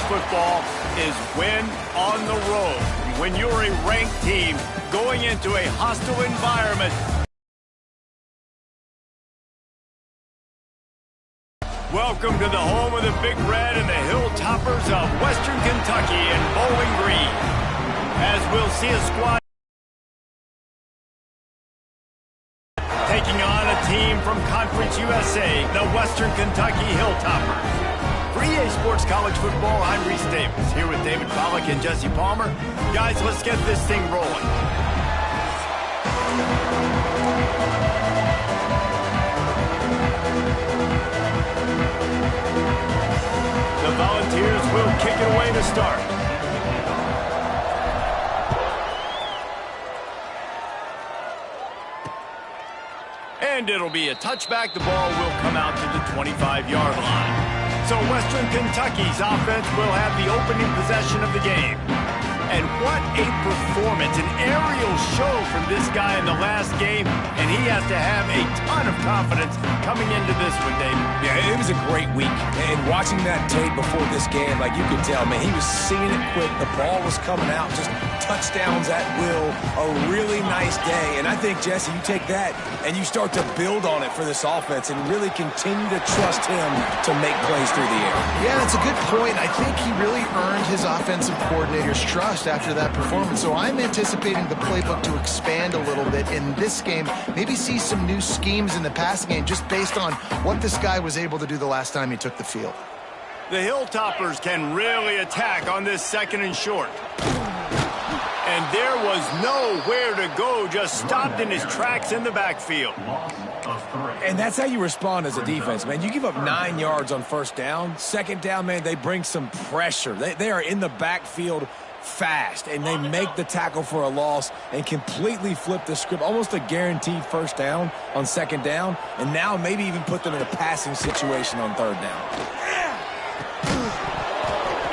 football is win on the road. When you're a ranked team going into a hostile environment, welcome to the home of the Big Red and the Hilltoppers of Western Kentucky in Bowling Green. As we'll see a squad taking on a team from Conference USA, the Western Kentucky Hilltoppers. For EA Sports College Football, I'm Reese Davis, here with David Pollack and Jesse Palmer. Guys, let's get this thing rolling. The Volunteers will kick it away to start. And it'll be a touchback. The ball will come out to the 25-yard line. So Western Kentucky's offense will have the opening possession of the game. And what a performance, an aerial show from this guy in the last game, and he has to have a ton of confidence coming into this one, David. Yeah, it was a great week, and watching that tape before this game, like you could tell, man, he was seeing it quick, the ball was coming out, just touchdowns at will, a really nice day, and I think, Jesse, you take that and you start to build on it for this offense and really continue to trust him to make plays through the air. Yeah, that's a good point. I think he really earned his offensive coordinator's trust after that performance. So I'm anticipating the playbook to expand a little bit in this game. Maybe see some new schemes in the passing game just based on what this guy was able to do the last time he took the field. The Hilltoppers can really attack on this second and short. And there was nowhere to go, just stopped in his tracks in the backfield. And that's how you respond as a defense, man. You give up 9 yards on first down. Second down, man, they bring some pressure. They are in the backfield fast, and they make the tackle for a loss and completely flip the script, almost a guaranteed first down on second down, and now maybe even put them in a passing situation on third down.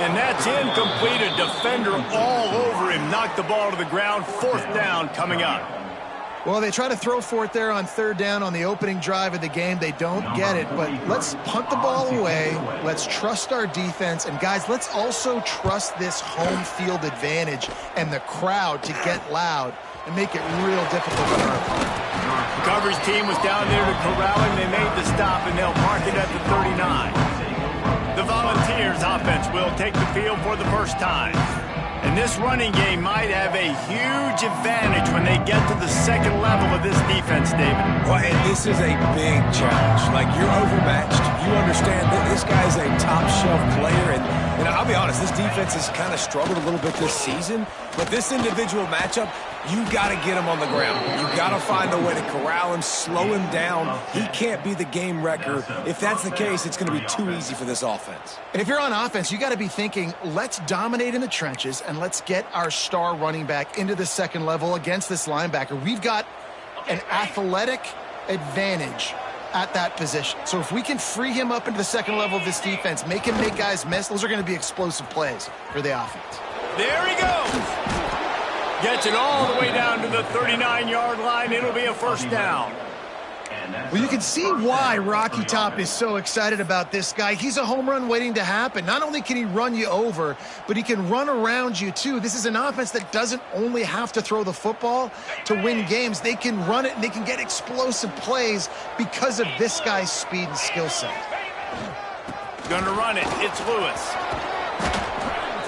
And that's incomplete. A defender all over him. Knocked the ball to the ground. Fourth down coming up. Well, they try to throw for it there on third down on the opening drive of the game. They don't get it, but let's punt the ball away. Let's trust our defense. And, guys, let's also trust this home field advantage and the crowd to get loud and make it real difficult on our opponent. The coverage team was down there to corral him. They made the stop, and they'll mark it at the 39. The Volunteers offense will take the field for the first time. And this running game might have a huge advantage when they get to the second level of this defense, David. Well, and this is a big challenge. Like, you're overmatched. You understand that this guy's a top-shelf player. And I'll be honest, this defense has kind of struggled a little bit this season. But this individual matchup, you got to get him on the ground. You got to find a way to corral him, slow him down. He can't be the game wrecker. If that's the case, it's going to be too easy for this offense. And if you're on offense, you got to be thinking, let's dominate in the trenches and let's get our star running back into the second level against this linebacker. We've got an athletic advantage at that position. So if we can free him up into the second level of this defense, make him make guys miss, those are going to be explosive plays for the offense. There he goes. Gets it all the way down to the 39-yard line. It'll be a first down. Well, you can see why Rocky Top is so excited about this guy. He's a home run waiting to happen. Not only can he run you over, but he can run around you too. This is an offense that doesn't only have to throw the football to win games. They can run it and they can get explosive plays because of this guy's speed and skill set. Gonna run it. It's Lewis.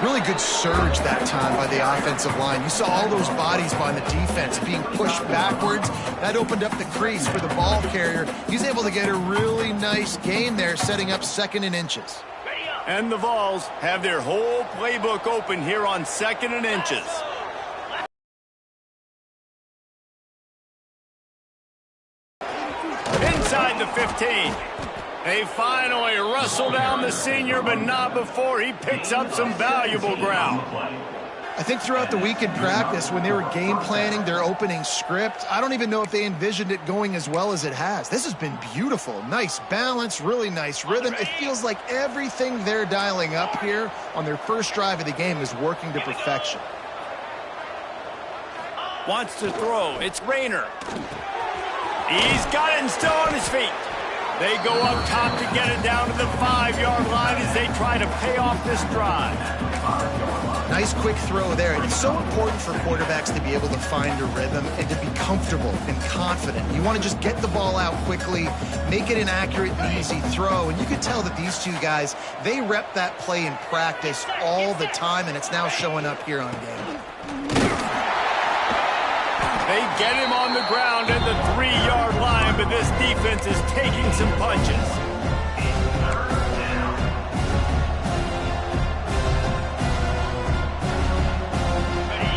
Really good surge that time by the offensive line. You saw all those bodies by the defense being pushed backwards. That opened up the crease for the ball carrier. He's able to get a really nice gain there, setting up second and inches. And the Vols have their whole playbook open here on second and inches. Inside the 15. They finally wrestle down the senior, but not before he picks up some valuable ground. I think throughout the week in practice, when they were game planning their opening script, I don't even know if they envisioned it going as well as it has. This has been beautiful. Nice balance, really nice rhythm. It feels like everything they're dialing up here on their first drive of the game is working to perfection. Wants to throw. It's Rayner. He's got it and still on his feet. They go up top to get it down to the 5-yard line as they try to pay off this drive. Nice quick throw there. And it's so important for quarterbacks to be able to find a rhythm and to be comfortable and confident. You want to just get the ball out quickly, make it an accurate and easy throw. And you could tell that these two guys, they rep that play in practice all the time, and it's now showing up here on game. They get him on the ground at the 3-yard line, but this defense is taking some punches.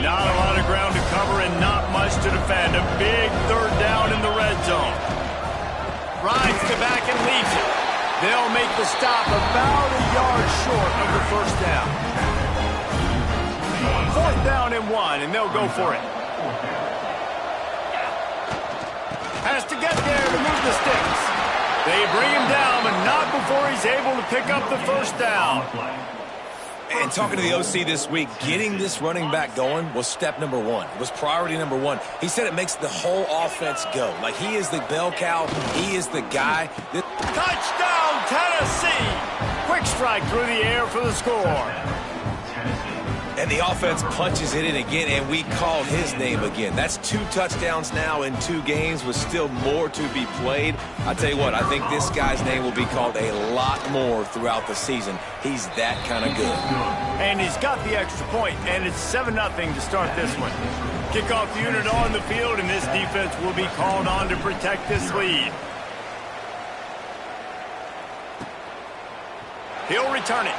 Not a lot of ground to cover and not much to defend. A big third down in the red zone. Rides to back and leaves it. They'll make the stop about a yard short of the first down. 4th down and 1, and they'll go for it. Has to get there to move the sticks. They bring him down, but not before he's able to pick up the first down. And talking to the OC this week, getting this running back going was step number 1. It was priority number 1. He said it makes the whole offense go. Like, he is the bell cow. He is the guy. Touchdown, Tennessee! Quick strike through the air for the score. And the offense punches it in again, and we call his name again. That's 2 touchdowns now in 2 games with still more to be played. I tell you what, I think this guy's name will be called a lot more throughout the season. He's that kind of good. And he's got the extra point, and it's 7-0 to start this one. Kickoff unit on the field, and this defense will be called on to protect this lead. He'll return it.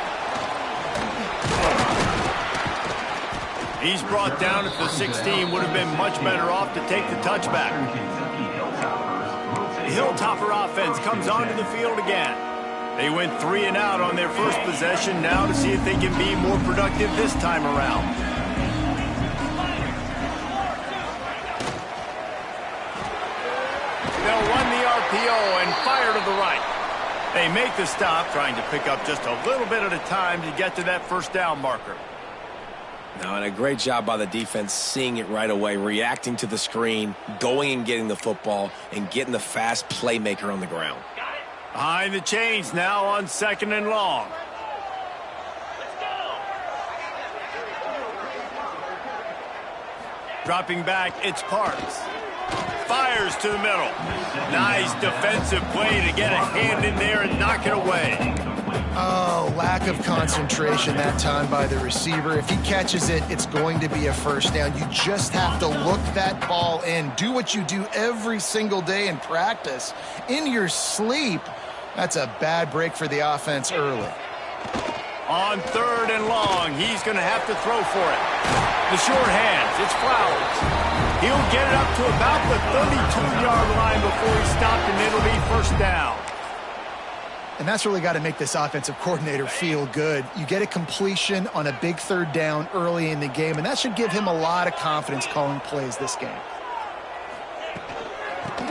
He's brought down at the 16. Would have been much better off to take the touchback. The Hilltopper offense comes onto the field again. They went 3 and out on their first possession. Now to see if they can be more productive this time around. They'll run the RPO and fire to the right. They make the stop, trying to pick up just a little bit at a time to get to that first down marker. Now, and a great job by the defense seeing it right away, reacting to the screen, going and getting the football, and getting the fast playmaker on the ground. Behind the chains now on 2nd and long. Dropping back, it's Parks. Fires to the middle. Nice defensive play to get a hand in there and knock it away. Oh, lack of concentration that time by the receiver. If he catches it, it's going to be a first down. You just have to look that ball in. Do what you do every single day in practice. In your sleep, that's a bad break for the offense early. On 3rd and long, he's going to have to throw for it. The short hands, it's Flowers. He'll get it up to about the 32-yard line before he's stopped, and it'll be first down. And that's really got to make this offensive coordinator feel good. You get a completion on a big 3rd down early in the game, and that should give him a lot of confidence calling plays this game.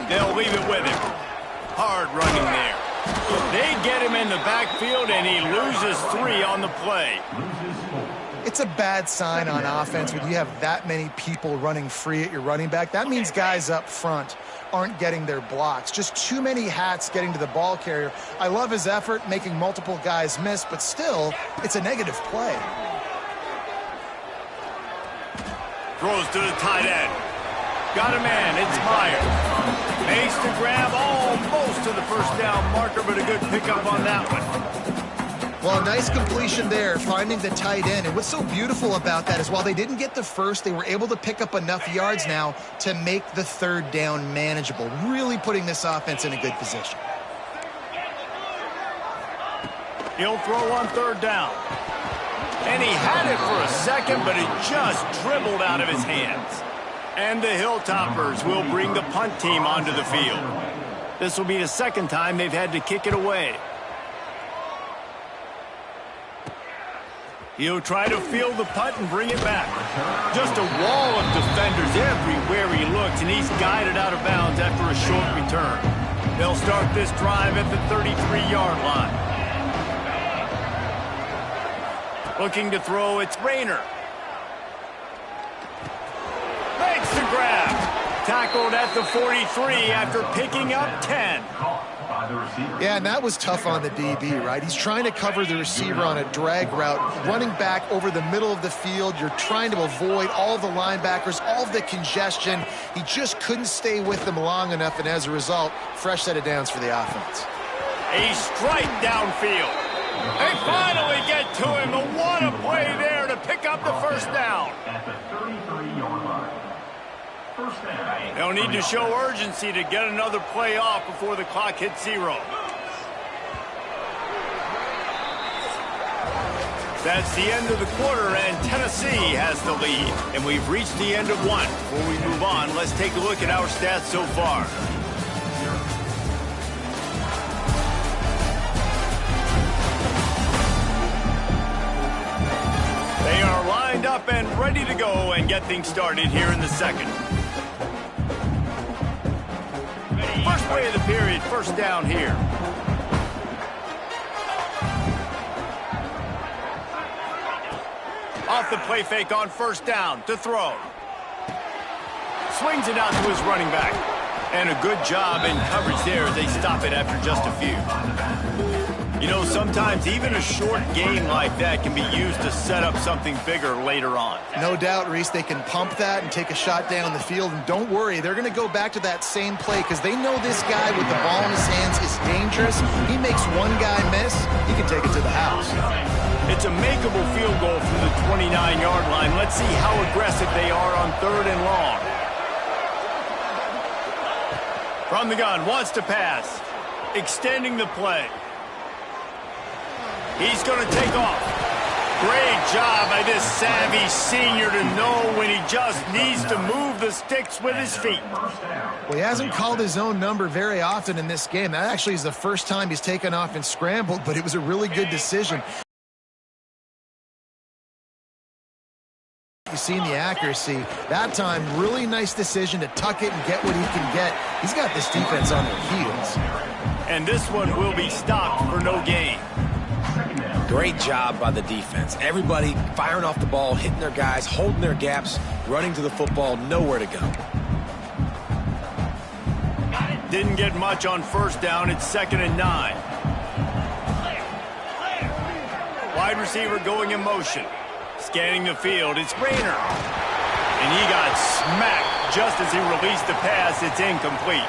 They'll leave it with him. Hard running there. They get him in the backfield, and he loses 3 on the play. It's a bad sign on offense when you have that many people running free at your running back. That means guys up front aren't getting their blocks. Just too many hats getting to the ball carrier. I love his effort, making multiple guys miss, but still, it's a negative play. Throws to the tight end. Got a man, it's Myers. Makes the grab almost to the first down marker, but a good pickup on that one. Well, nice completion there, finding the tight end. And what's so beautiful about that is while they didn't get the first, they were able to pick up enough yards now to make the 3rd down manageable, really putting this offense in a good position. He'll throw on 3rd down. And he had it for a second, but it just dribbled out of his hands. And the Hilltoppers will bring the punt team onto the field. This will be the 2nd time they've had to kick it away. He'll try to field the punt and bring it back. Just a wall of defenders everywhere he looks, and he's guided out of bounds after a short return. They'll start this drive at the 33-yard line. Looking to throw, it's Rayner. Makes the grab. Tackled at the 43 after picking up 10. Yeah, and that was tough on the DB, right? He's trying to cover the receiver on a drag route, running back over the middle of the field. You're trying to avoid all of the linebackers, all of the congestion. He just couldn't stay with them long enough, and as a result, fresh set of downs for the offense. A strike downfield. They finally get to him. And what a play there to pick up the first down. They'll need to show urgency to get another play off before the clock hits 0. That's the end of the quarter, and Tennessee has the lead. And we've reached the end of one. Before we move on, let's take a look at our stats so far. They are lined up and ready to go and get things started here in the second. First play of the period, first down here. Off the play fake on first down to throw. Swings it out to his running back. And a good job in coverage there as they stop it after just a few. You know, sometimes even a short game like that can be used to set up something bigger later on. No doubt, Reese, they can pump that and take a shot down the field. And don't worry, they're going to go back to that same play because they know this guy with the ball in his hands is dangerous. He makes one guy miss, he can take it to the house. It's a makeable field goal from the 29-yard line. Let's see how aggressive they are on 3rd and long. From the gun, wants to pass. Extending the play. He's going to take off. Great job by this savvy senior to know when he just needs to move the sticks with his feet. Well, he hasn't called his own number very often in this game. That actually is the first time he's taken off and scrambled, but it was a really good decision. You've seen the accuracy. That time, really nice decision to tuck it and get what he can get. He's got this defense on their heels. And this one will be stopped for no gain. Great job by the defense. Everybody firing off the ball, hitting their guys, holding their gaps, running to the football, nowhere to go. Didn't get much on first down. It's 2nd and 9. Wide receiver going in motion. Scanning the field, it's Rayner. And he got smacked just as he released the pass. It's incomplete.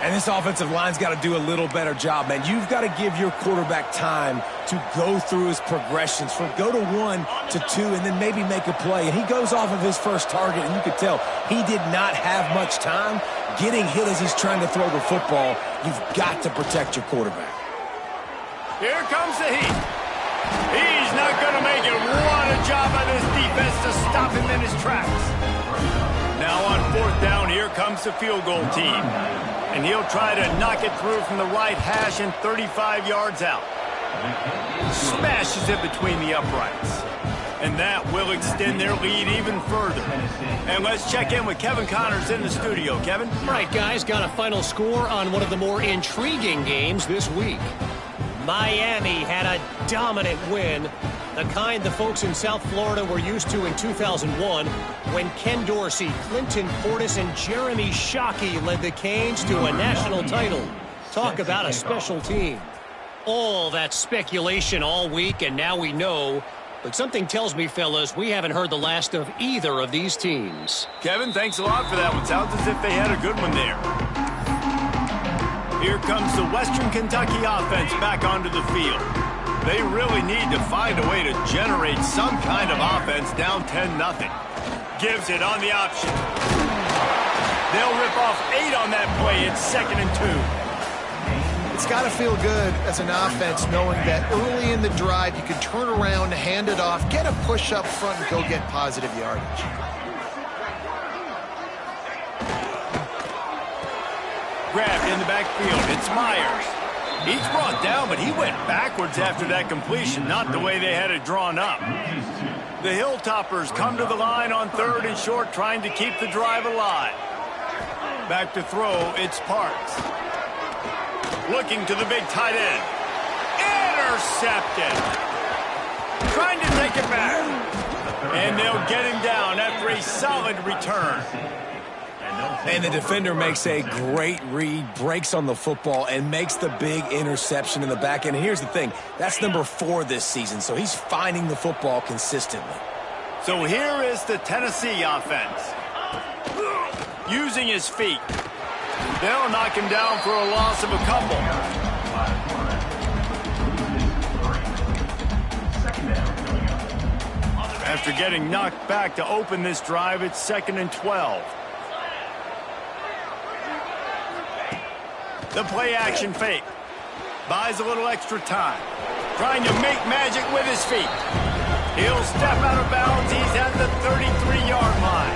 And this offensive line's got to do a little better job, man. You've got to give your quarterback time to go through his progressions from go to 1 to 2 and then maybe make a play. And he goes off of his first target, and you could tell he did not have much time getting hit as he's trying to throw the football. You've got to protect your quarterback. Here comes the heat. He's not going to make it. What a job by this defense to stop him in his tracks. Now on 4th down, here comes the field goal team. And he'll try to knock it through from the right hash and 35 yards out. Smashes it between the uprights. And that will extend their lead even further. And let's check in with Kevin Connors in the studio. Kevin? All right, guys, got a final score on one of the more intriguing games this week. Miami had a dominant win, the kind the folks in South Florida were used to in 2001 when Ken Dorsey, Clinton Portis, and Jeremy Shockey led the Canes to a national title. Talk about a special team. All that speculation all week, and now we know. But something tells me, fellas, we haven't heard the last of either of these teams. Kevin, thanks a lot for that one. Sounds as if they had a good one there. Here comes the Western Kentucky offense back onto the field. They really need to find a way to generate some kind of offense down 10-0. Gives it on the option. They'll rip off 8 on that play. It's 2nd and 2. It's got to feel good as an offense knowing that early in the drive you can turn around, hand it off, get a push up front, and go get positive yardage. Grabbed in the backfield. It's Myers. He's brought down, but he went backwards after that completion, not the way they had it drawn up. The Hilltoppers come to the line on 3rd and short, trying to keep the drive alive. Back to throw, it's Parks. Looking to the big tight end. Intercepted. Trying to take it back. And they'll get him down after a solid return. And the defender makes a great read, breaks on the football, and makes the big interception in the back end. And here's the thing, that's number 4 this season, so he's finding the football consistently. So here is the Tennessee offense. Using his feet. They'll knock him down for a loss of a couple. After getting knocked back to open this drive, it's 2nd and 12. The play action fake. Buys a little extra time. Trying to make magic with his feet. He'll step out of bounds. He's at the 33-yard line.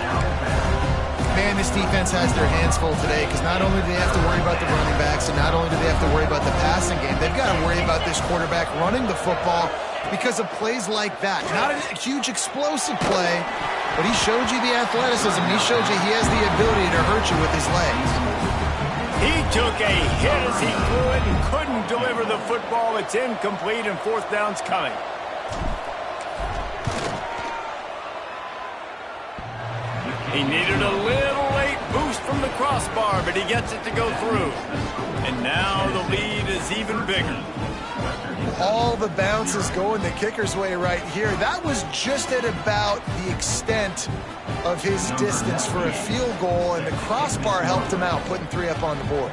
Man, this defense has their hands full today because not only do they have to worry about the running backs and not only do they have to worry about the passing game, they've got to worry about this quarterback running the football because of plays like that. Not a huge explosive play, but he showed you the athleticism. He showed you he has the ability to hurt you with his legs. He took a hit as he threw it and couldn't deliver the football. It's incomplete and 4th down's coming. He needed a little late boost from the crossbar, but he gets it to go through. And now the lead is even bigger. All the bounces going the kicker's way right here. That was just at about the extent of his distance for a field goal, and the crossbar helped him out, putting 3 up on the board.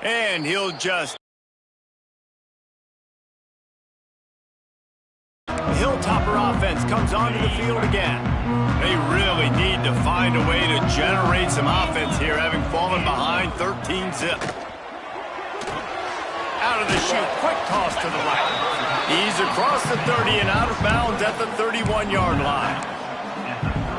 And he'll just... The Hilltopper offense comes onto the field again. They really need to find a way to generate some offense here, having fallen behind 13-zip. Out of the chute, quick toss to the right. He's across the 30 and out of bounds at the 31-yard line.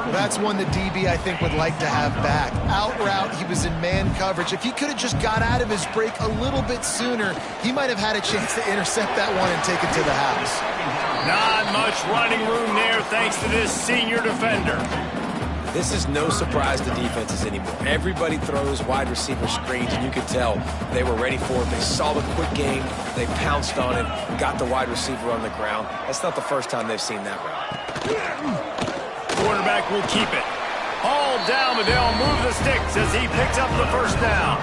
Well, that's one the DB, I think, would like to have back. Out route, he was in man coverage. If he could have just got out of his break a little bit sooner, he might have had a chance to intercept that one and take it to the house. Not much running room there thanks to this senior defender. This is no surprise to defenses anymore. Everybody throws wide receiver screens, and you could tell they were ready for it. They saw the quick game. They pounced on it, got the wide receiver on the ground. That's not the first time they've seen that route. Quarterback will keep it. All down, but they'll move the sticks as he picks up the 1st down.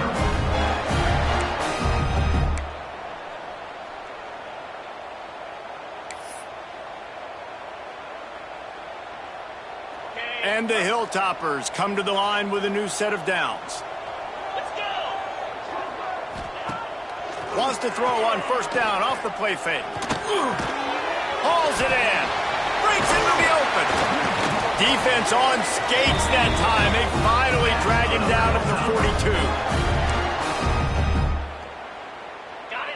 And the Hilltoppers come to the line with a new set of downs. Let's go! Wants to throw on 1st down off the play fake. Hauls it in. Breaks into the open. Defense on skates that time. They finally drag him down at the 42.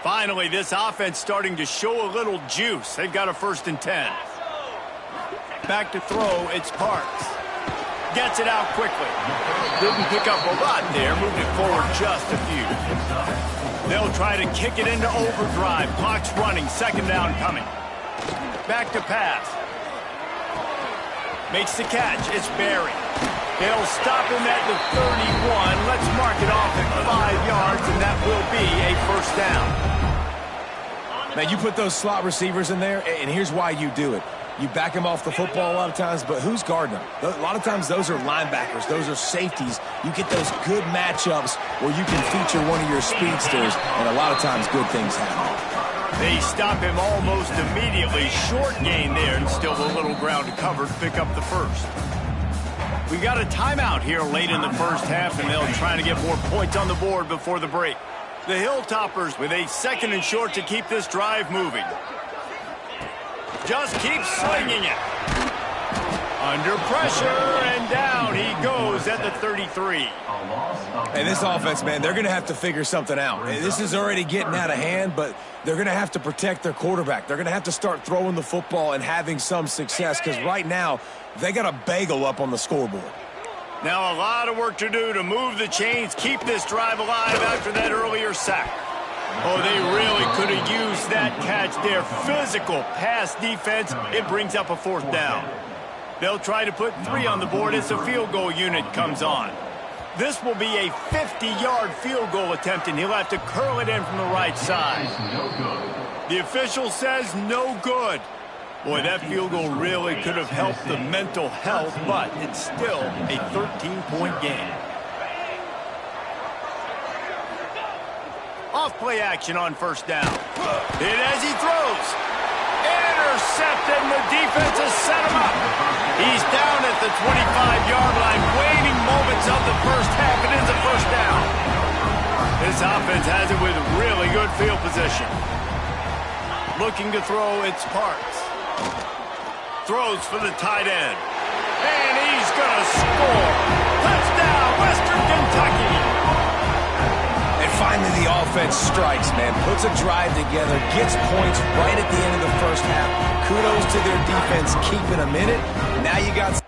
Finally, this offense starting to show a little juice. They've got a 1st and 10. Back to throw, it's Parks. Gets it out quickly. Didn't pick up a lot there, moved it forward just a few. They'll try to kick it into overdrive. Clock's running, 2nd down coming. Back to pass. Makes the catch. It's Barry. They'll stop him at the 31. Let's mark it off at 5 yards, and that will be a 1st down. Now, you put those slot receivers in there, and here's why you do it. You back them off the football a lot of times, but who's guarding them? A lot of times those are linebackers. Those are safeties. You get those good matchups where you can feature one of your speedsters, and a lot of times good things happen. They stop him almost immediately. Short gain there, and still a little ground to cover to pick up the 1st. We got a timeout here late in the 1st half, and they'll try to get more points on the board before the break. The Hilltoppers with a 2nd and short to keep this drive moving. Just keeps slinging it. Under pressure, and down he goes at the 33. And this offense, man, they're going to have to figure something out. This is already getting out of hand, but they're going to have to protect their quarterback. They're going to have to start throwing the football and having some success, because right now they got a bagel up on the scoreboard. Now a lot of work to do to move the chains, keep this drive alive after that earlier sack. Oh, they really could have used that catch there. Physical pass defense. It brings up a 4th down. They'll try to put 3 on the board as the field goal unit comes on. This will be a 50-yard field goal attempt, and he'll have to curl it in from the right side. The official says no good. Boy, that field goal really could have helped the mental health, but it's still a 13-point game. Off-play action on first down. Hit as he throws. Intercepted, and the defense has set him up. He's down at the 25-yard line, waiting moments of the first half. It is a first down. This offense has it with really good field position. Looking to throw its parts. Throws for the tight end. And he's going to score. Touchdown, Western Kentucky. And finally the offense strikes, man. Puts a drive together, gets points right at the end of the first half. Kudos to their defense keeping them in it. Now you got...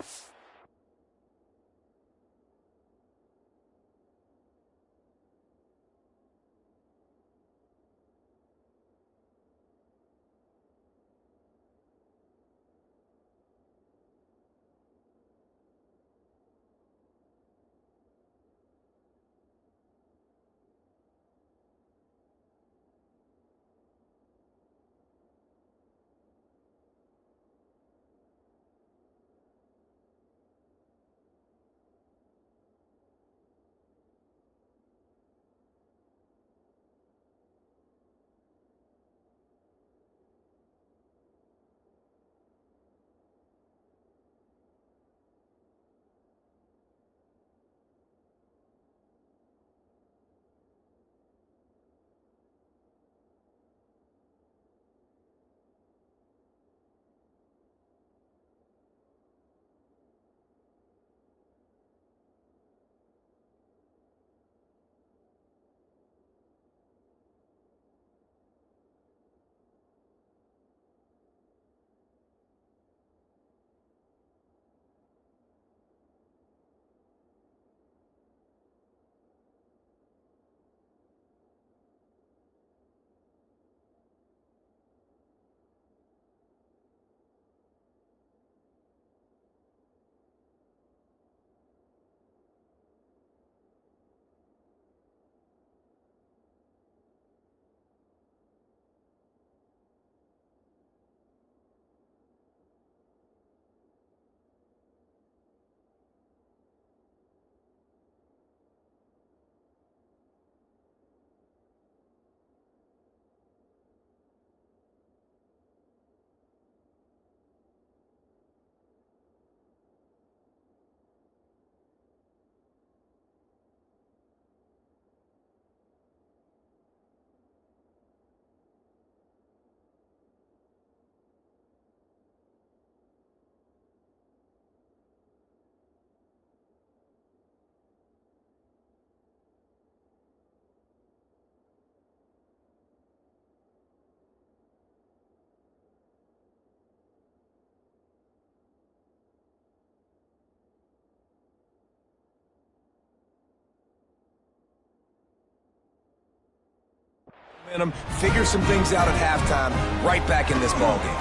Figure some things out at halftime, right back in this ballgame.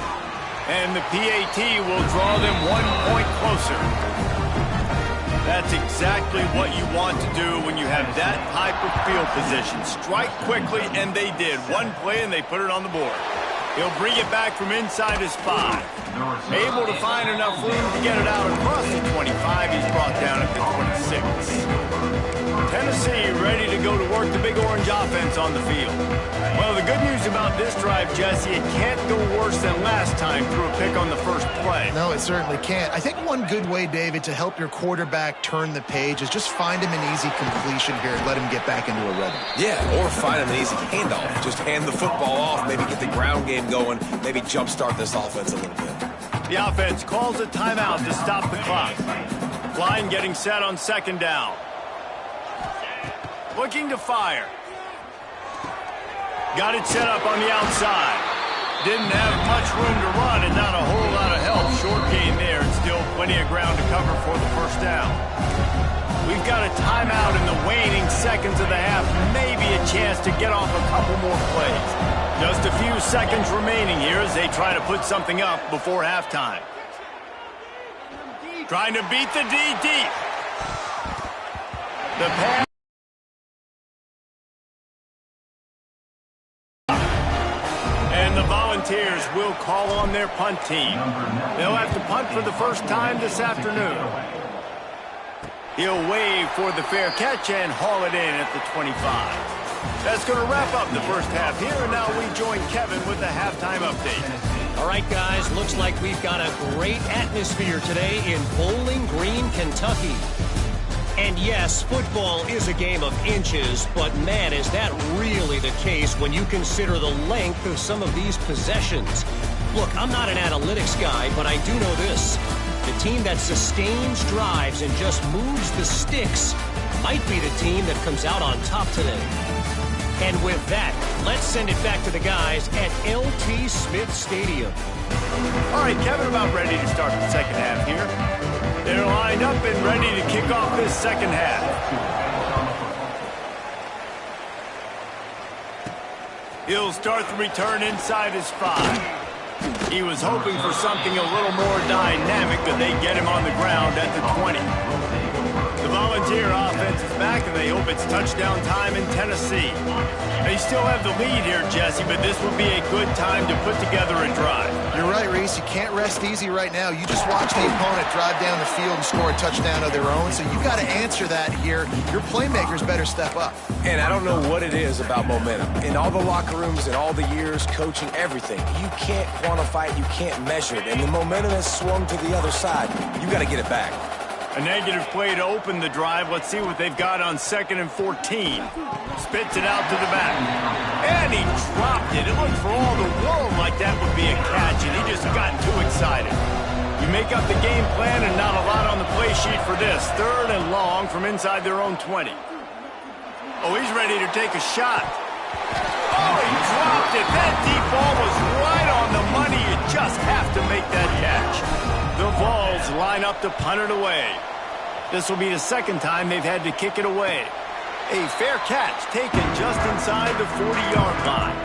And the PAT will draw them 1 point closer. That's exactly what you want to do when you have that type of field position. Strike quickly, and they did. One play, and they put it on the board. He'll bring it back from inside his 5. Able to find enough room to get it out across the 25. He's brought down at the 26. Tennessee ready to go to work the Big Orange offense on the field. Well, the good news about this drive, Jesse, it can't go worse than last time through a pick on the first play. No, it certainly can't. I think one good way, David, to help your quarterback turn the page is just find him an easy completion here and let him get back into a rhythm. Yeah, or find him an easy handoff. Just hand the football off, maybe get the ground game going, maybe jumpstart this offense a little bit. The offense calls a timeout to stop the clock. Line getting set on second down. Looking to fire. Got it set up on the outside. Didn't have much room to run and not a whole lot of help. Short gain there and still plenty of ground to cover for the first down. We've got a timeout in the waning seconds of the half. Maybe a chance to get off a couple more plays. Just a few seconds remaining here as they try to put something up before halftime. Trying to beat the D deep. The pass. And the Volunteers will call on their punt team. They'll have to punt for the first time this afternoon. He'll wave for the fair catch and haul it in at the 25. That's going to wrap up the first half here, and now we join Kevin with the halftime update. All right, guys, looks like we've got a great atmosphere today in Bowling Green, Kentucky. And yes, football is a game of inches, but man, is that really the case when you consider the length of some of these possessions. Look, I'm not an analytics guy, but I do know this. The team that sustains drives and just moves the sticks might be the team that comes out on top today. And with that, let's send it back to the guys at L.T. Smith Stadium. All right, Kevin, about ready to start the second half here. They're lined up and ready to kick off this second half. He'll start the return inside his 5. He was hoping for something a little more dynamic, but they get him on the ground at the 20. The Volunteer offense is back, and they hope it's touchdown time in Tennessee. They still have the lead here, Jesse, but this would be a good time to put together a drive. You're right, Reese. You can't rest easy right now. You just watch the opponent drive down the field and score a touchdown of their own, so you've got to answer that here. Your playmakers better step up. And I don't know what it is about momentum. In all the locker rooms and all the years, coaching, everything, you can't quantify it, you can't measure it. And the momentum has swung to the other side. You got to get it back. A negative play to open the drive. Let's see what they've got on 2nd and 14. Spits it out to the back. And he dropped it. It looked for all the world like that would be a catch, and he just got too excited. You make up the game plan and not a lot on the play sheet for this. 3rd and long from inside their own 20. Oh, he's ready to take a shot. Oh, he dropped it. That deep ball was right on the money. You just have to make that catch. The Vols line up to punt it away. This will be the second time they've had to kick it away. A fair catch taken just inside the 40-yard line.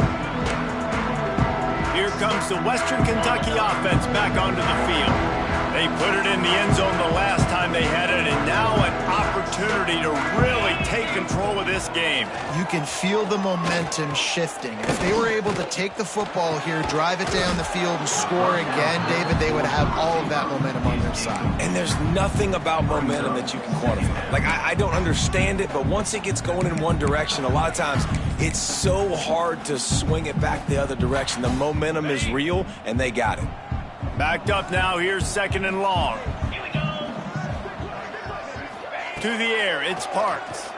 Here comes the Western Kentucky offense back onto the field. They put it in the end zone the last time they had it, and now an opportunity to really take control of this game. You can feel the momentum shifting. If they were able to take the football here, drive it down the field, and score again, David, they would have all of that momentum on their side. And there's nothing about momentum that you can quantify. Like, I don't understand it, but once it gets going in one direction, a lot of times it's so hard to swing it back the other direction. The momentum is real, and they got it. Backed up now, here's 2nd and long. To the air, it's Parks.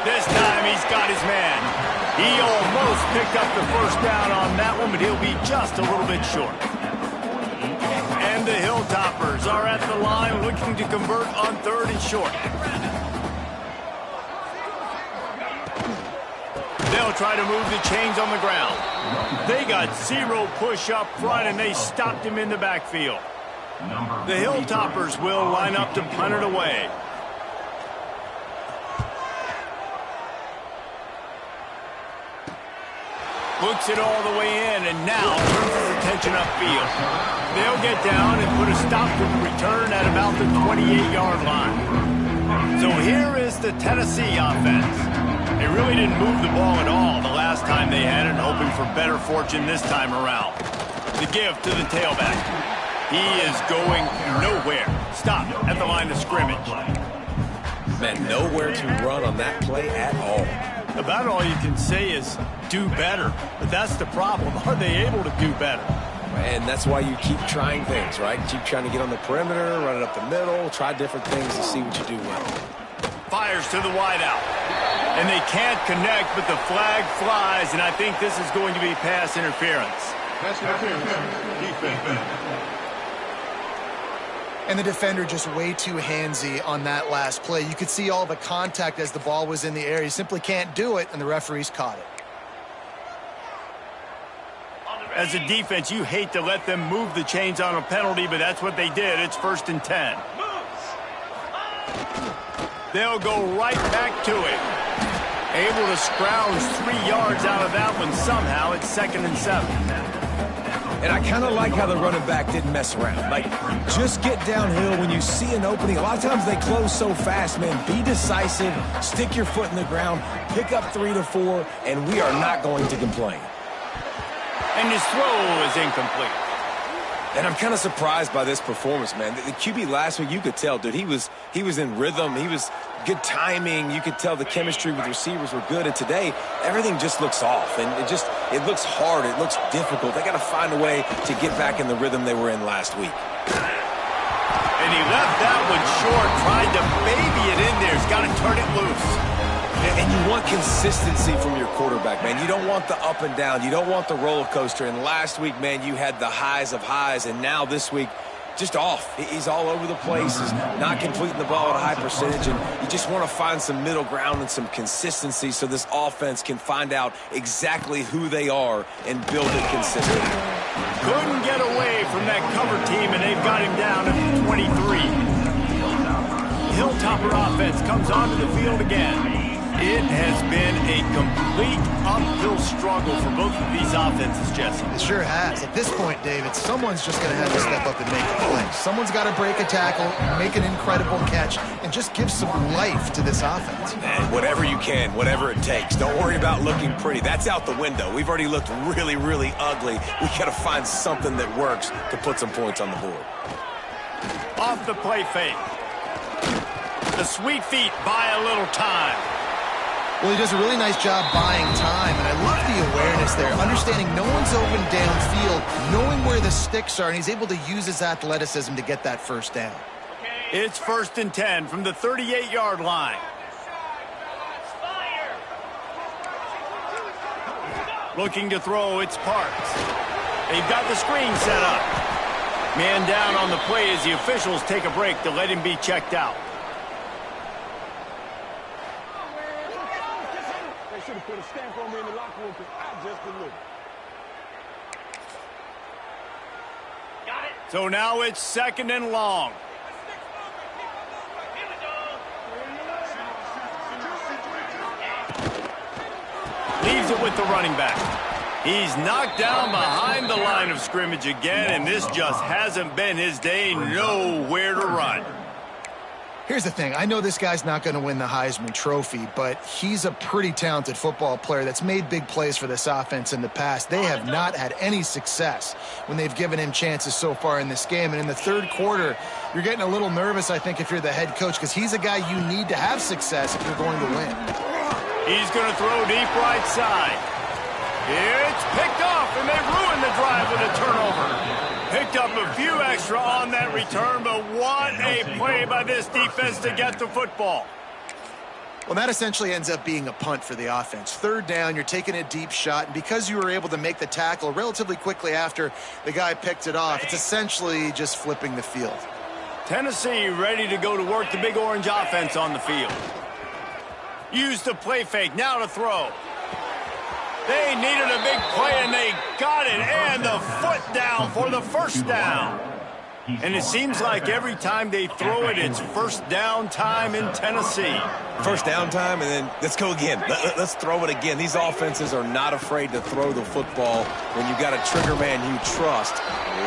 This time he's got his man. He almost picked up the first down on that one, but he'll be just a little bit short. And the Hilltoppers are at the line looking to convert on 3rd and short. They'll try to move the chains on the ground. They got 0 push up front, and they stopped him in the backfield. The Hilltoppers will line up to punt it away. Looks it all the way in, and now turns his attention upfield. They'll get down and put a stop to the return at about the 28-yard line. So here is the Tennessee offense. They really didn't move the ball at all the last time they had it, hoping for better fortune this time around. The give to the tailback. He is going nowhere. Stop at the line of scrimmage. Man, nowhere to run on that play at all. About all you can say is do better. But that's the problem. Are they able to do better? And that's why you keep trying things, right? Keep trying to get on the perimeter, run it up the middle, try different things to see what you do well. Fires to the wideout. And they can't connect, but the flag flies, and I think this is going to be pass interference. And the defender just way too handsy on that last play. You could see all the contact as the ball was in the air. You simply can't do it, and the referees caught it. As a defense, you hate to let them move the chains on a penalty, but that's what they did. It's 1st and 10. They'll go right back to it. Able to scrounge 3 yards out of that one somehow. It's 2nd and 7. And I kind of like how the running back didn't mess around. Like, just get downhill when you see an opening. A lot of times they close so fast, man. Be decisive, stick your foot in the ground, pick up 3 to 4, and we are not going to complain. And his throw is incomplete. And I'm kind of surprised by this performance, man. The QB last week, you could tell, dude, he was in rhythm. He was good timing. You could tell the chemistry with receivers were good. And today, everything just looks off. And it looks hard. It looks difficult. They got to find a way to get back in the rhythm they were in last week. And he left that one short, tried to baby it in there. He's got to turn it loose. And you want consistency from your quarterback, man. You don't want the up and down. You don't want the roller coaster. And last week, man, you had the highs of highs. And now this week, just off. He's all over the place. He's not completing the ball at a high percentage. And you just want to find some middle ground and some consistency so this offense can find out exactly who they are and build it consistently. Couldn't get away from that cover team, and they've got him down at 23. Hilltopper offense comes onto the field again. It has been a complete uphill struggle for both of these offenses, Jesse. It sure has. At this point, David, someone's just going to have to step up and make a play. Someone's got to break a tackle, make an incredible catch, and just give some life to this offense. Man, whatever you can, whatever it takes. Don't worry about looking pretty. That's out the window. We've already looked really, really ugly. We got to find something that works to put some points on the board. Off the play fake. The sweet feet buy a little time. Well, he does a really nice job buying time, and I love the awareness there, understanding no one's open downfield, knowing where the sticks are, and he's able to use his athleticism to get that first down. It's 1st and 10 from the 38-yard line. Looking to throw, it's Parks. They've got the screen set up. Man down on the play as the officials take a break to let him be checked out. Should have put a stamp on me in the locker room because I just delivered. Got it. So now it's 2nd and long. Leaves it with the running back. He's knocked down behind the line of scrimmage again, and this just hasn't been his day. Nowhere to run. Here's the thing. I know this guy's not going to win the Heisman Trophy, but he's a pretty talented football player that's made big plays for this offense in the past. They have not had any success when they've given him chances so far in this game. And in the third quarter, you're getting a little nervous, I think, if you're the head coach, because he's a guy you need to have success if you're going to win. He's going to throw deep right side. It's picked off, and they ruined the drive with a turnover. Picked up a few extra on that return, but what a play by this defense to get the football. Well, that essentially ends up being a punt for the offense. 3rd down, you're taking a deep shot, and because you were able to make the tackle relatively quickly after the guy picked it off, it's essentially just flipping the field. Tennessee ready to go to work the Big Orange offense on the field. Use the play fake, now to throw. They needed a big play, and they got it, and the foot down for the first down. And it seems like every time they throw it, it's first down time in Tennessee. First down time, and then let's go again. Let's throw it again. These offenses are not afraid to throw the football. When you've got a trigger man you trust,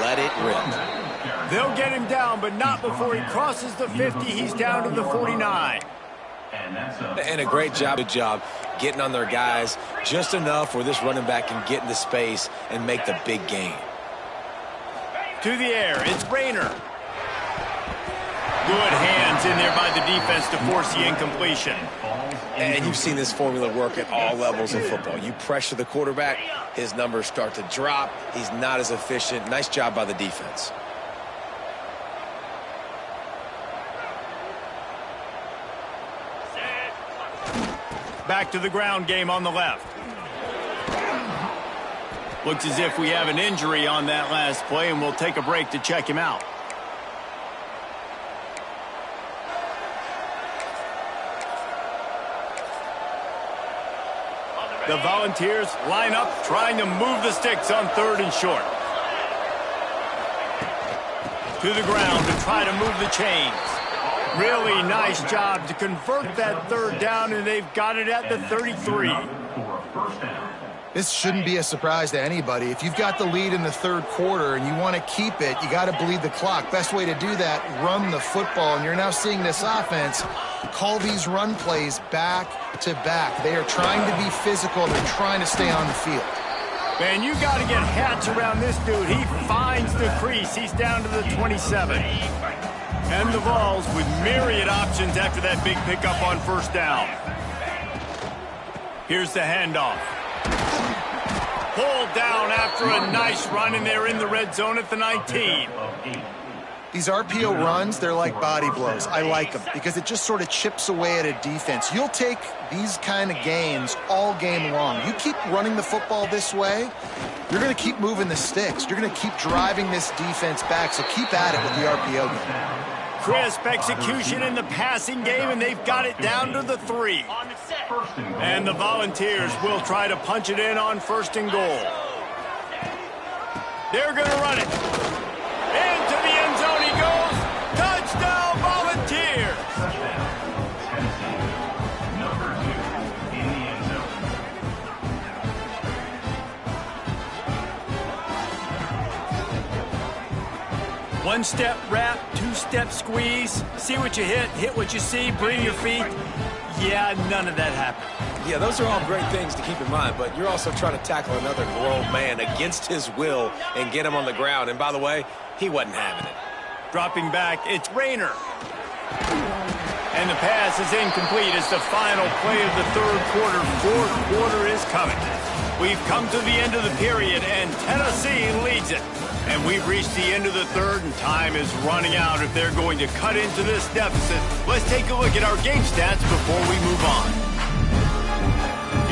let it rip. They'll get him down, but not before he crosses the 50. He's down to the 49. And a great job getting on their guys just enough where this running back can get into space and make the big gain. To the air, it's Rayner. Good hands in there by the defense to force the incompletion. And you've seen this formula work at all levels of football. You pressure the quarterback, his numbers start to drop. He's not as efficient. Nice job by the defense. Back to the ground game on the left. Looks as if we have an injury on that last play, and we'll take a break to check him out. The Volunteers line up, trying to move the sticks on 3rd and short. To the ground to try to move the chains. Really nice job to convert that 3rd down, and they've got it at the 33. This shouldn't be a surprise to anybody. If you've got the lead in the third quarter and you want to keep it, you got to bleed the clock. Best way to do that, run the football. And you're now seeing this offense call these run plays back to back. They are trying to be physical. They're trying to stay on the field. Man, you got to get hats around this dude. He finds the crease. He's down to the 27. And the Vols with myriad options after that big pickup on first down. Here's the handoff. Pulled down after a nice run, and they're in the red zone at the 19. These RPO runs, they're like body blows. I like them because it just sort of chips away at a defense. You'll take these kind of gains all game long. You keep running the football this way, you're going to keep moving the sticks. You're going to keep driving this defense back, so keep at it with the RPO game. Crisp execution in the passing game, and they've got it down to the 3. And the Volunteers will try to punch it in on first and goal. They're going to run it. Into the end zone he goes. Touchdown, Volunteers! One-step wrap, two-step squeeze. See what you hit what you see, bring your feet. Yeah, none of that happened. Yeah, those are all great things to keep in mind, but you're also trying to tackle another grown man against his will and get him on the ground. And by the way, he wasn't having it. Dropping back, it's Rayner. And the pass is incomplete. It's the final play of the third quarter. Fourth quarter is coming. We've come to the end of the period, and Tennessee leads it. And we've reached the end of the third, and time is running out if they're going to cut into this deficit. Let's take a look at our game stats before we move on.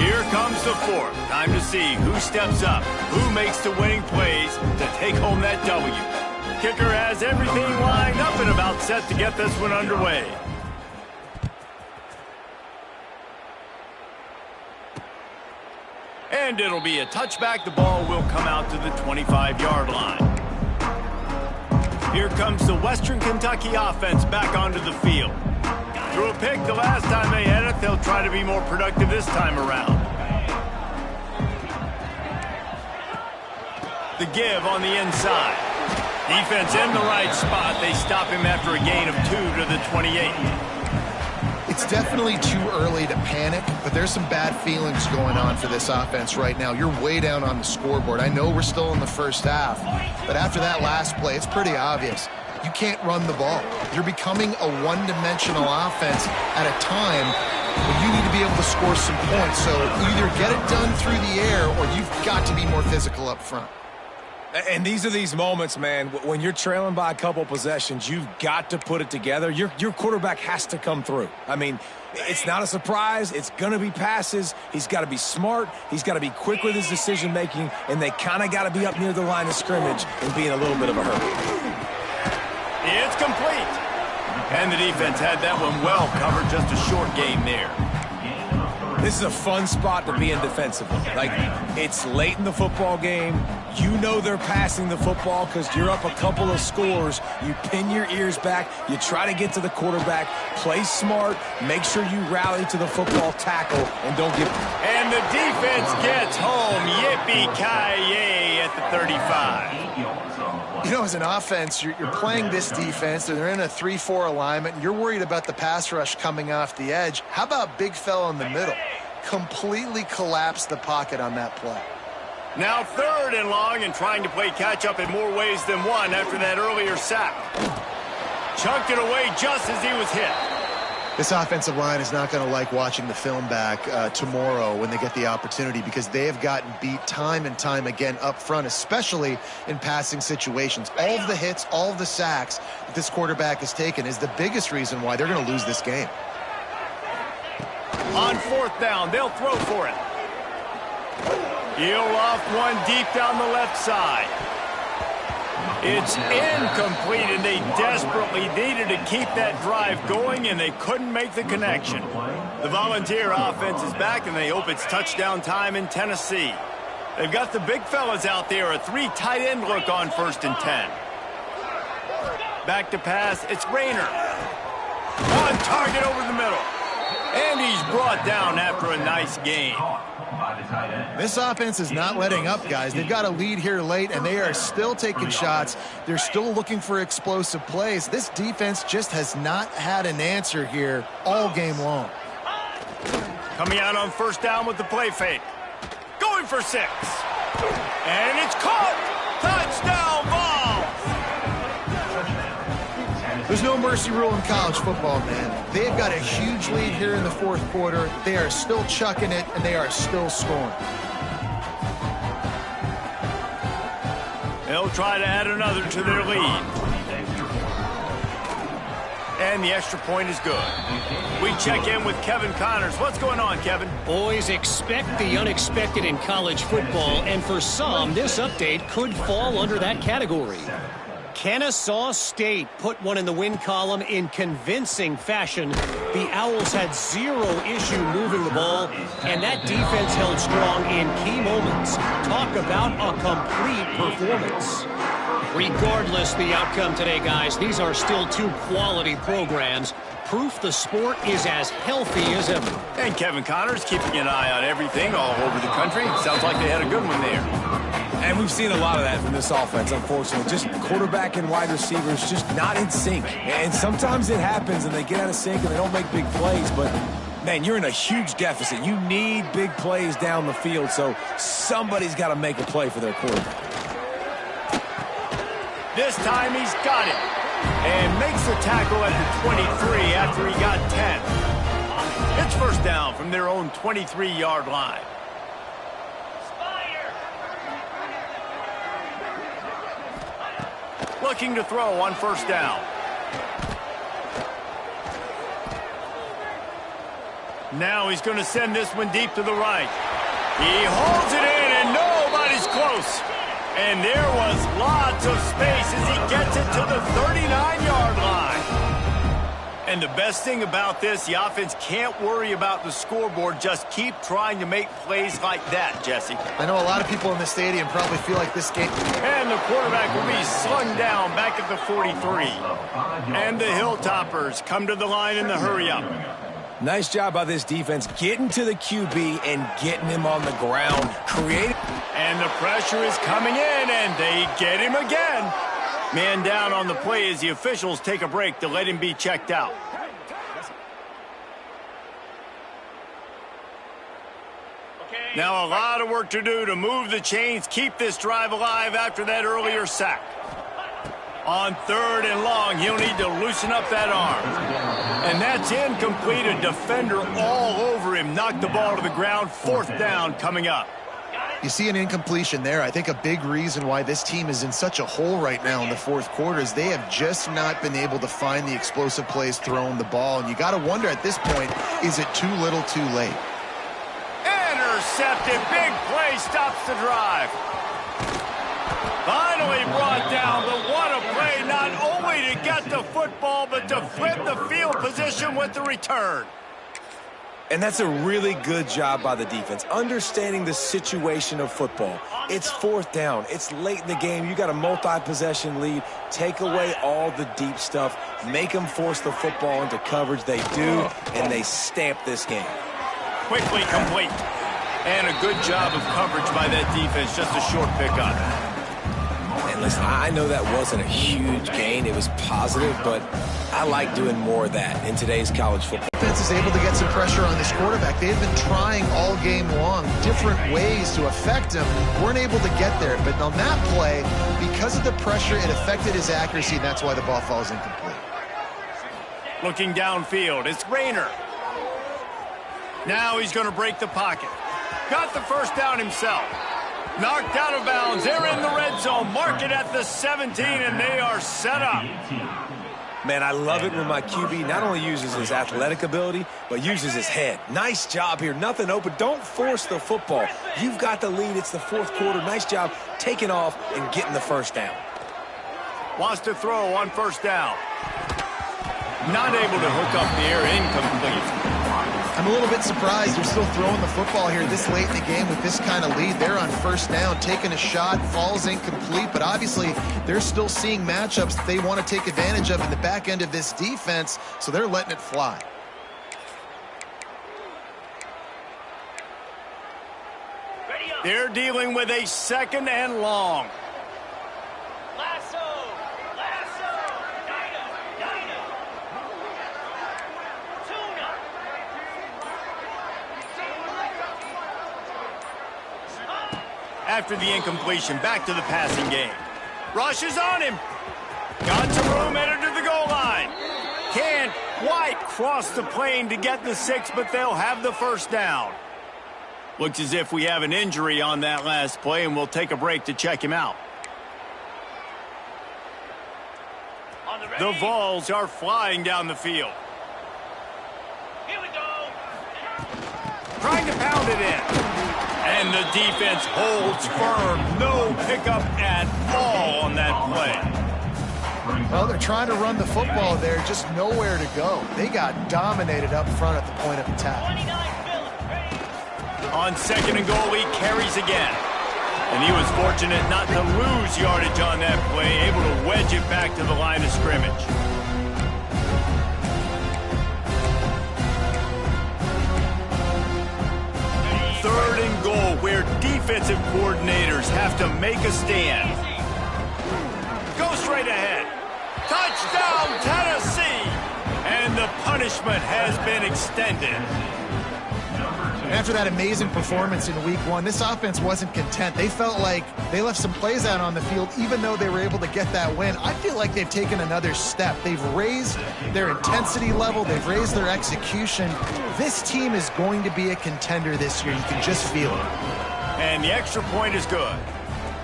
Here comes the fourth. Time to see who steps up, who makes the winning plays to take home that W. Kicker has everything lined up and about set to get this one underway. And it'll be a touchback. The ball will come out to the 25-yard line. Here comes the Western Kentucky offense back onto the field. Threw a pick the last time they had it. They'll try to be more productive this time around. The give on the inside. Defense in the right spot. They stop him after a gain of 2 to the 28. It's definitely too early to panic, but there's some bad feelings going on for this offense right now. You're way down on the scoreboard. I know we're still in the first half, but after that last play, it's pretty obvious. You can't run the ball. You're becoming a one-dimensional offense at a time when you need to be able to score some points. So either get it done through the air or you've got to be more physical up front. And these are these moments, man, when you're trailing by a couple possessions, you've got to put it together. Your quarterback has to come through. I mean, it's not a surprise. It's going to be passes. He's got to be smart. He's got to be quick with his decision-making, and they kind of got to be up near the line of scrimmage and be in a little bit of a hurry. It's complete. And the defense had that one well covered. Just a short game there. This is a fun spot to be in defensively. Like, it's late in the football game. You know they're passing the football because you're up a couple of scores. You pin your ears back. You try to get to the quarterback. Play smart. Make sure you rally to the football tackle and don't get... And the defense gets home. Yippee-ki-yay at the 35. You know, as an offense, you're playing this defense, and they're in a 3-4 alignment, and you're worried about the pass rush coming off the edge. How about big fella in the middle? Completely collapsed the pocket on that play. Now 3rd and long, and trying to play catch-up in more ways than one after that earlier sack. Chunked it away just as he was hit. This offensive line is not going to like watching the film back tomorrow when they get the opportunity, because they have gotten beat time and time again up front, especially in passing situations. All of the hits, all of the sacks that this quarterback has taken is the biggest reason why they're going to lose this game. On 4th down, they'll throw for it. He'll off one deep down the left side. It's incomplete, and they desperately needed to keep that drive going, and they couldn't make the connection. The Volunteer offense is back, and they hope it's touchdown time in Tennessee. They've got the big fellas out there, a 3 tight end look on 1st and 10. Back to pass, it's Rayner. On target over the middle. And he's brought down after a nice game. This offense is not letting up, guys. They've got a lead here late, and they are still taking shots. They're still looking for explosive plays. This defense just has not had an answer here all game long. Coming out on first down with the play fake. Going for 6. And it's caught. Touchdown ball. There's no mercy rule in college football, man. They've got a huge lead here in the fourth quarter. They are still chucking it, and they are still scoring. They'll try to add another to their lead. And the extra point is good. We check in with Kevin Connors. What's going on, Kevin? Always expect the unexpected in college football, and for some, this update could fall under that category. Kennesaw State put one in the win column in convincing fashion. The Owls had zero issue moving the ball, and that defense held strong in key moments. Talk about a complete performance. Regardless the outcome today, guys, these are still two quality programs. Proof the sport is as healthy as ever. And Kevin Connors keeping an eye on everything all over the country. Sounds like they had a good one there. And we've seen a lot of that from this offense, unfortunately. Just quarterback and wide receivers just not in sync. And sometimes it happens and they get out of sync and they don't make big plays. But, man, you're in a huge deficit. You need big plays down the field, so somebody's got to make a play for their quarterback. This time he's got it. And makes the tackle at the 23 after he got 10. It's first down from their own 23-yard line. Looking to throw on first down. Now he's going to send this one deep to the right. He holds it in and nobody's close. And there was lots of space as he gets it to the 39-yard line. And the best thing about this, the offense can't worry about the scoreboard. Just keep trying to make plays like that, Jesse. I know a lot of people in the stadium probably feel like this game. And the quarterback will be slung down back at the 43. And the Hilltoppers come to the line in the hurry-up. Nice job by this defense getting to the QB and getting him on the ground. And the pressure is coming in, and they get him again. Man down on the play as the officials take a break to let him be checked out. Now a lot of work to do to move the chains, keep this drive alive after that earlier sack. On third and long, he'll need to loosen up that arm. And that's incomplete. A defender all over him. Knocked the ball to the ground. Fourth down coming up. You see an incompletion there. I think a big reason why this team is in such a hole right now in the fourth quarter is they have just not been able to find the explosive plays throwing the ball. And you got to wonder at this point, is it too little too late? Intercepted. Big play stops the drive. Finally brought down, but what a play, not only to get the football, but to flip the field position with the return. And that's a really good job by the defense, understanding the situation of football. It's fourth down. It's late in the game. You got a multi-possession lead. Take away all the deep stuff. Make them force the football into coverage. They do, and they stamp this game. Quickly complete. And a good job of coverage by that defense. Just a short pickup. And listen, I know that wasn't a huge gain. It was positive, but I like doing more of that in today's college football. Defense is able to get some pressure on this quarterback. They've been trying all game long different ways to affect him. Weren't able to get there, but on that play, because of the pressure, it affected his accuracy, and that's why the ball falls incomplete. Looking downfield, it's Rayner. Now he's going to break the pocket. Got the first down himself. Knocked out of bounds. They're in the red zone. Mark it at the 17, and they are set up. Man, I love it when my QB not only uses his athletic ability, but uses his head. Nice job here. Nothing open. Don't force the football. You've got the lead. It's the fourth quarter. Nice job taking off and getting the first down. Wants to throw on first down. Not able to hook up the air. Incomplete. I'm a little bit surprised they're still throwing the football here this late in the game with this kind of lead. They're on first down, taking a shot, falls incomplete, but obviously they're still seeing matchups that they want to take advantage of in the back end of this defense, so they're letting it fly. They're dealing with a 2nd and long. After the incompletion, back to the passing game. Rush is on him. Got some room, entered to the goal line. Can't quite cross the plane to get the 6, but they'll have the first down. Looks as if we have an injury on that last play, and we'll take a break to check him out. The Vols are flying down the field. Here we go. Trying to pound it in. And the defense holds firm. No pickup at all on that play. Well, they're trying to run the football there, just nowhere to go. They got dominated up front at the point of attack. On 2nd and goal, he carries again. And he was fortunate not to lose yardage on that play, able to wedge it back to the line of scrimmage. 3rd and goal, where defensive coordinators have to make a stand. Go straight ahead. Touchdown, Tennessee! And the punishment has been extended. After that amazing performance in week 1, this offense wasn't content. They felt like they left some plays out on the field, even though they were able to get that win. I feel like they've taken another step. They've raised their intensity level. They've raised their execution. This team is going to be a contender this year. You can just feel it. And the extra point is good.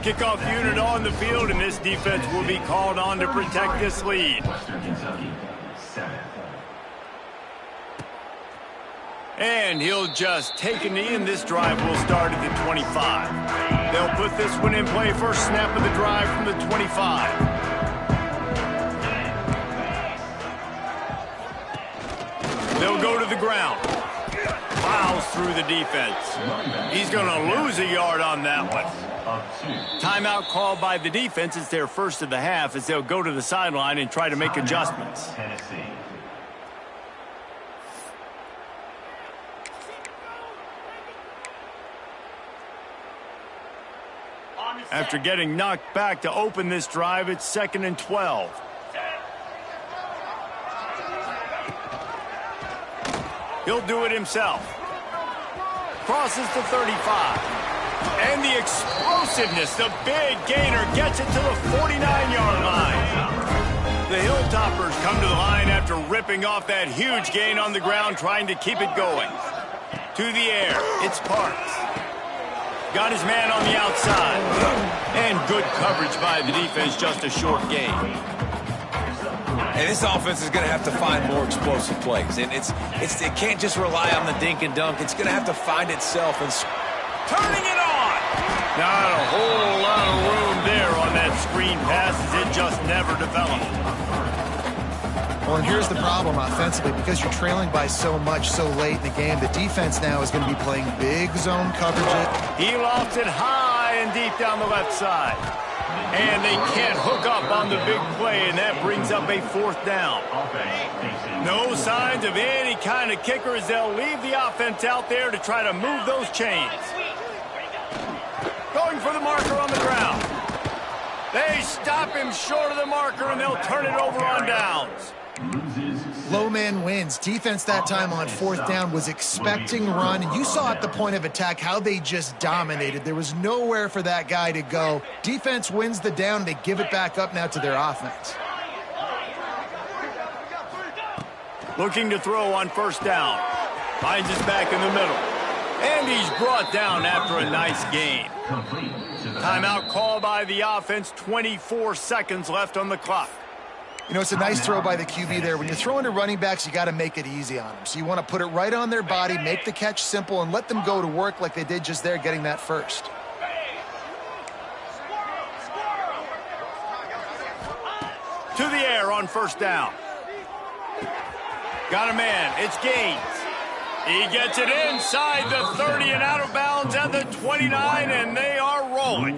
Kickoff unit on the field, and this defense will be called on to protect this lead. Western Kentucky, 7. And he'll just take a knee, and this drive will start at the 25. They'll put this one in play. First snap of the drive from the 25. They'll go to the ground. Plows through the defense. He's going to lose a yard on that one. Timeout called by the defense. It's their first of the half as they'll go to the sideline and try to make adjustments. After getting knocked back to open this drive, it's 2nd and 12. He'll do it himself. Crosses to 35. And the explosiveness, the big gainer gets it to the 49-yard line. The Hilltoppers come to the line after ripping off that huge gain on the ground, trying to keep it going. To the air, it's Parks. Got his man on the outside. And good coverage by the defense, just a short gain. And this offense is going to have to find more explosive plays. And it can't just rely on the dink and dunk. It's going to have to find itself and turning it on. Not a whole lot of room there on that screen pass as it just never developed. Well, and here's the problem offensively. Because you're trailing by so much so late in the game, the defense now is going to be playing big zone coverage. He lofts it high and deep down the left side. And they can't hook up on the big play, and that brings up a 4th down. No signs of any kind of kicker as they'll leave the offense out there to try to move those chains. Going for the marker on the ground. They stop him short of the marker, and they'll turn it over on downs. Low man wins. Defense that time on 4th down was expecting run. And you saw at the point of attack how they just dominated. There was nowhere for that guy to go. Defense wins the down. They give it back up now to their offense. Looking to throw on 1st down. Finds his back in the middle. And he's brought down after a nice gain. Timeout called by the offense. 24 seconds left on the clock. You know, it's a nice throw by the QB there. When you're throwing to running backs, you got to make it easy on them. So you want to put it right on their body, make the catch simple, and let them go to work like they did just there, getting that first. To the air on 1st down. Got a man. It's Gaines. He gets it inside the 30 and out of bounds at the 29, and they are rolling.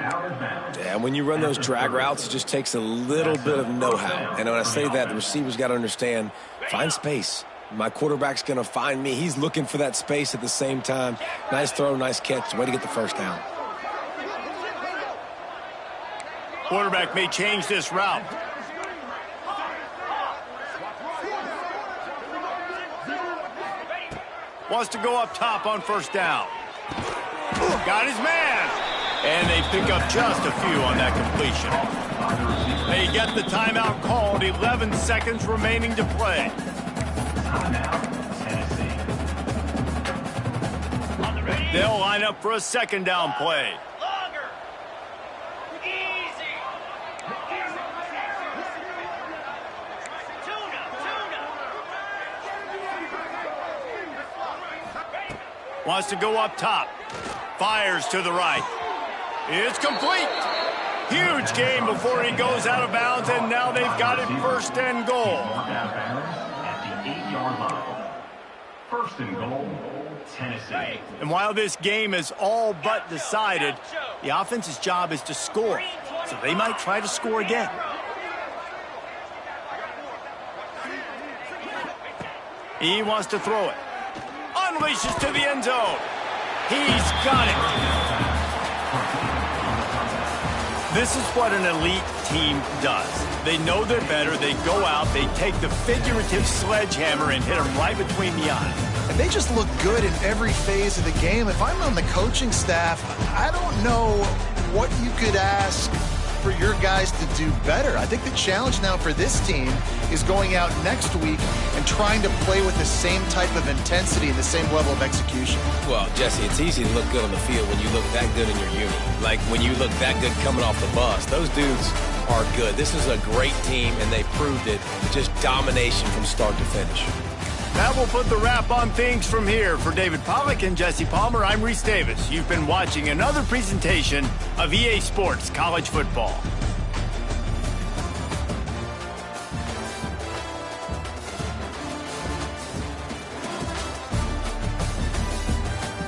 Yeah, when you run those drag routes, it just takes a little bit of know-how. And when I say that, the receivers got to understand, find space. My quarterback's going to find me. He's looking for that space at the same time. Nice throw, nice catch. Way to get the first down. Quarterback may change this route. Wants to go up top on first down. Got his man. And they pick up just a few on that completion. They get the timeout called. 11 seconds remaining to play. Timeout, Tennessee. They'll line up for a second down play. Longer. Easy. Tuna. Wants to go up top. Fires to the right. It's complete. Huge gain before he goes out of bounds, and now they've got it first and goal. Marked out of bounds at the 8-yard line. First and goal, Tennessee. And while this game is all but decided, the offense's job is to score. So they might try to score again. He wants to throw it. Unleashes to the end zone. He's got it. This is what an elite team does. They know they're better. They go out. They take the figurative sledgehammer and hit them right between the eyes. And they just look good in every phase of the game. If I'm on the coaching staff, I don't know what you could ask for your guys to do better. I think the challenge now for this team is going out next week and trying to play with the same type of intensity and the same level of execution. Well, Jesse, it's easy to look good on the field when you look that good in your unit. Like when you look that good coming off the bus. Those dudes are good. This is a great team, and they proved it. Just domination from start to finish. That will put the wrap on things from here. For David Pollack and Jesse Palmer, I'm Reese Davis. You've been watching another presentation of EA Sports College Football.